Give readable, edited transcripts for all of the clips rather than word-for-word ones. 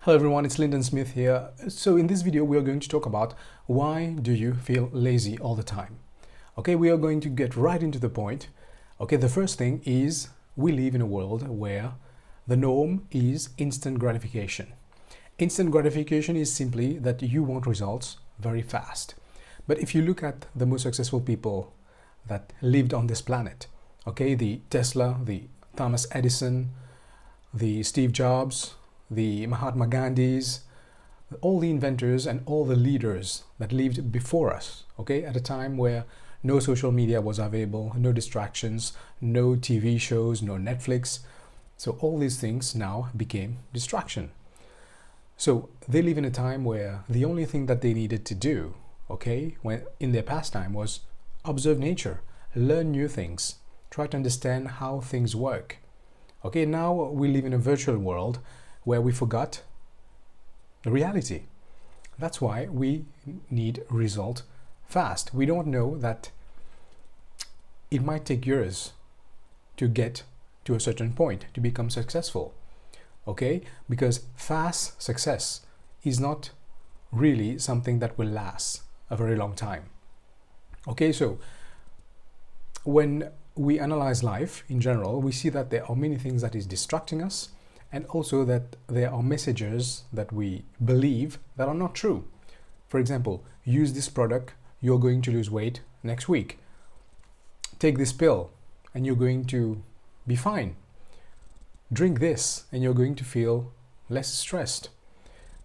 Hello everyone, it's Linden Smith here. So in this video, we are going to talk about why do you feel lazy all the time? Okay, we are going to get right into the point. Okay, the first thing is we live in a world where the norm is instant gratification. Instant gratification is simply that you want results very fast. But if you look at the most successful people that lived on this planet, okay, the Tesla, the Thomas Edison, the Steve Jobs, the Mahatma Gandhis, all the inventors and all the leaders that lived before us, okay, at a time where no social media was available, no distractions, no TV shows, no Netflix. So all these things now became distraction. So they live in a time where the only thing that they needed to do, okay, when in their pastime was observe nature, learn new things, try to understand how things work. Okay, now we live in a virtual world where we forgot the reality. That's why we need result fast. We don't know that it might take years to get to a certain point to become successful. Okay, because fast success is not really something that will last a very long time. Okay, so when we analyze life in general, we see that there are many things that is distracting us, and also that there are messages that we believe that are not true. For example, use this product, you're going to lose weight next week. Take this pill and you're going to be fine. Drink this and you're going to feel less stressed.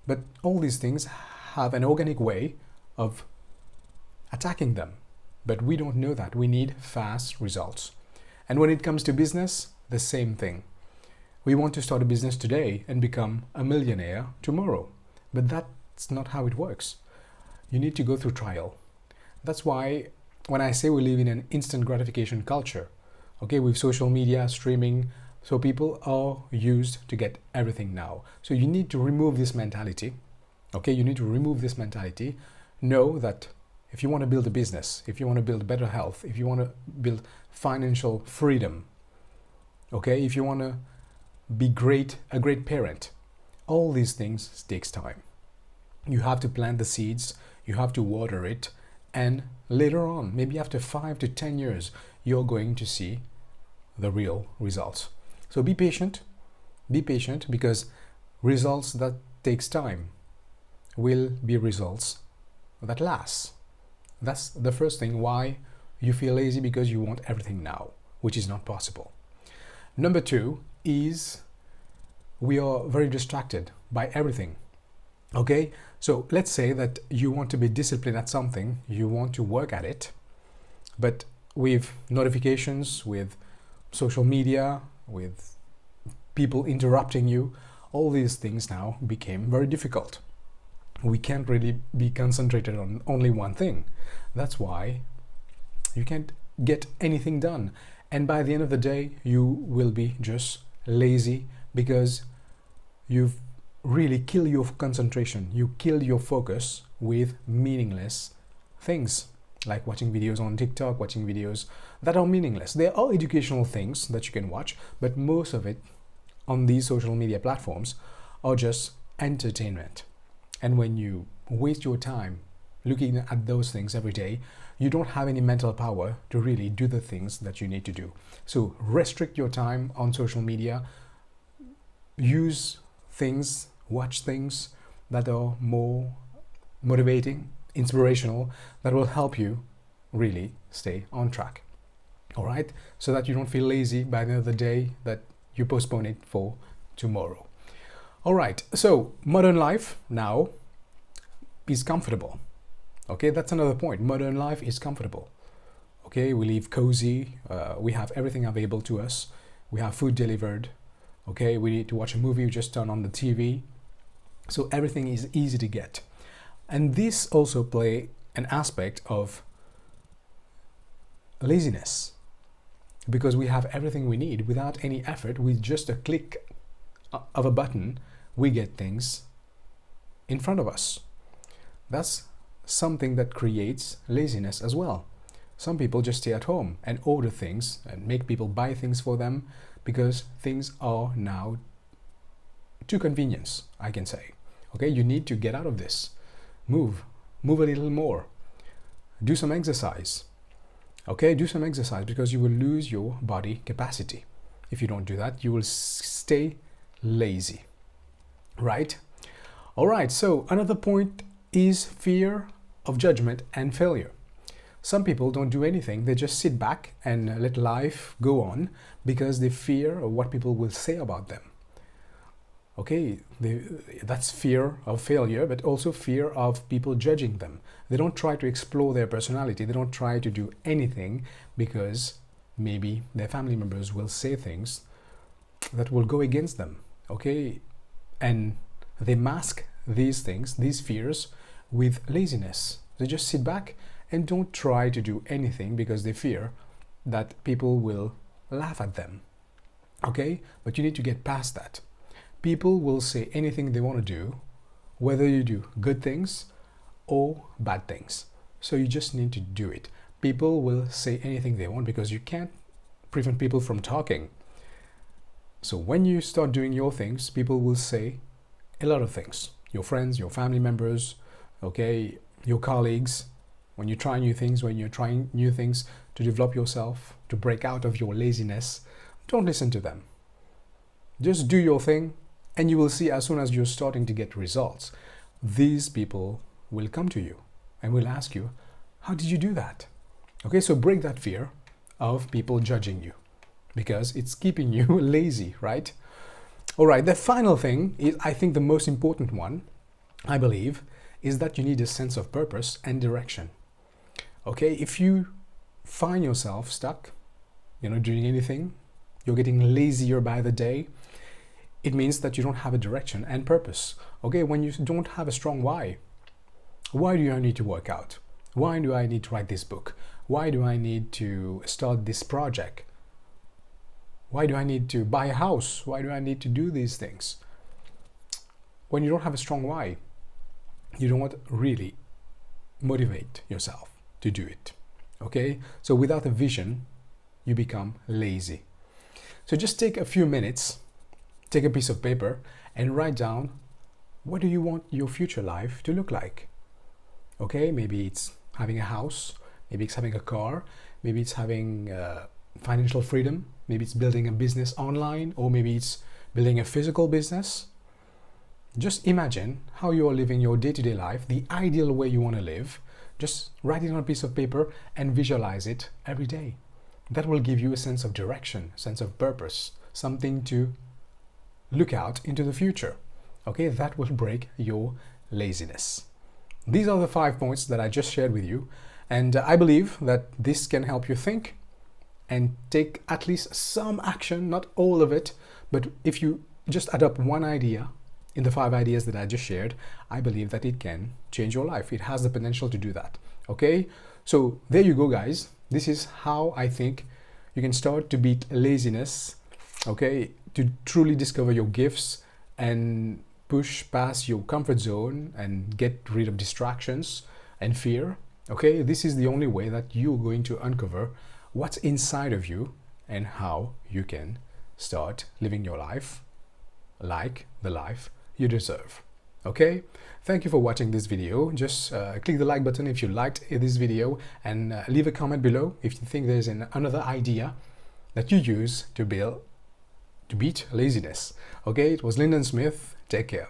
But all these things have an organic way of attacking them. But we don't know that. We need fast results. And when it comes to business, the same thing. We want to start a business today and become a millionaire tomorrow. But that's not how it works. You need to go through trial. That's why when I say we live in an instant gratification culture, okay, with social media, streaming, so people are used to get everything now. So you need to remove this mentality. Okay, you need to remove this mentality. Know that if you want to build a business, if you want to build better health, if you want to build financial freedom, okay, if you want to be a great parent, all these things takes time. You have to plant the seeds, you have to water it, and later on, maybe after 5 to 10 years, you're going to see the real results. So be patient because results that takes time will be results that last. That's the first thing why you feel lazy, because you want everything now, which is not possible. Number two is we are very distracted by everything. Okay, so let's say that you want to be disciplined at something, you want to work at it, but with notifications, with social media, with people interrupting you, all these things now became very difficult. We can't really be concentrated on only one thing. That's why you can't get anything done. And by the end of the day, you will be just lazy because you've really killed your concentration. You killed your focus with meaningless things like watching videos on TikTok, watching videos that are meaningless. There are educational things that you can watch, but most of it on these social media platforms are just entertainment. And when you waste your time looking at those things every day, you don't have any mental power to really do the things that you need to do. So restrict your time on social media. Use things, watch things that are more motivating, inspirational, that will help you really stay on track. All right? So that you don't feel lazy by the end of the day, that you postpone it for tomorrow. All right, so modern life now is comfortable. Okay, that's another point. Modern life is comfortable. Okay, we live cozy. We have everything available to us. We have food delivered. Okay, we need to watch a movie, we just turn on the TV. So everything is easy to get. And this also play an aspect of laziness, because we have everything we need without any effort. With just a click of a button, we get things in front of us. That's something that creates laziness as well. Some people just stay at home and order things and make people buy things for them because things are now to convenience, I can say. Okay, you need to get out of this. Move a little more. Do some exercise. Okay, do some exercise, because you will lose your body capacity. If you don't do that, you will stay lazy, right? All right, so another point is fear of judgment and failure. Some people don't do anything. They just sit back and let life go on because they fear what people will say about them. Okay, that's fear of failure, but also fear of people judging them. They don't try to explore their personality. They don't try to do anything because maybe their family members will say things that will go against them. Okay, and they mask these things, these fears, with laziness. They just sit back and don't try to do anything because they fear that people will laugh at them. Okay, but you need to get past that. People will say anything they want to do, whether you do good things or bad things. So you just need to do it. People will say anything they want because you can't prevent people from talking. So when you start doing your things, people will say a lot of things. Your friends, your family members, okay, your colleagues. When you try new things, when you're trying new things to develop yourself, to break out of your laziness, don't listen to them. Just do your thing, and you will see as soon as you're starting to get results, these people will come to you and will ask you, how did you do that? Okay, so break that fear of people judging you because it's keeping you lazy, right? All right, the final thing is, I think the most important one, I believe, is that you need a sense of purpose and direction. Okay, if you find yourself stuck, doing anything, you're getting lazier by the day, it means that you don't have a direction and purpose. Okay, when you don't have a strong why do I need to work out? Why do I need to write this book? Why do I need to start this project? Why do I need to buy a house? Why do I need to do these things? When you don't have a strong why, you don't really motivate yourself to do it. Okay, so without a vision, you become lazy. So just take a few minutes, take a piece of paper and write down, what do you want your future life to look like? Okay, maybe it's having a house, maybe it's having a car, maybe it's having financial freedom, maybe it's building a business online, or maybe it's building a physical business. Just imagine how you are living your day-to-day life, the ideal way you want to live. Just write it on a piece of paper and visualize it every day. That will give you a sense of direction, sense of purpose, something to look out into the future. Okay, that will break your laziness. These are the 5 points that I just shared with you, and I believe that this can help you think and take at least some action, not all of it, but if you just adopt one idea in the 5 ideas that I just shared, I believe that it can change your life. It has the potential to do that. Okay, so there you go, guys. This is how I think you can start to beat laziness, okay, to truly discover your gifts and push past your comfort zone and get rid of distractions and fear. Okay, this is the only way that you're going to uncover what's inside of you and how you can start living your life like the life you deserve. Okay, thank you for watching this video. Just click the like button if you liked this video, and leave a comment below if you think there's another idea that you use to beat laziness. Okay, it was Linden Smith. Take care.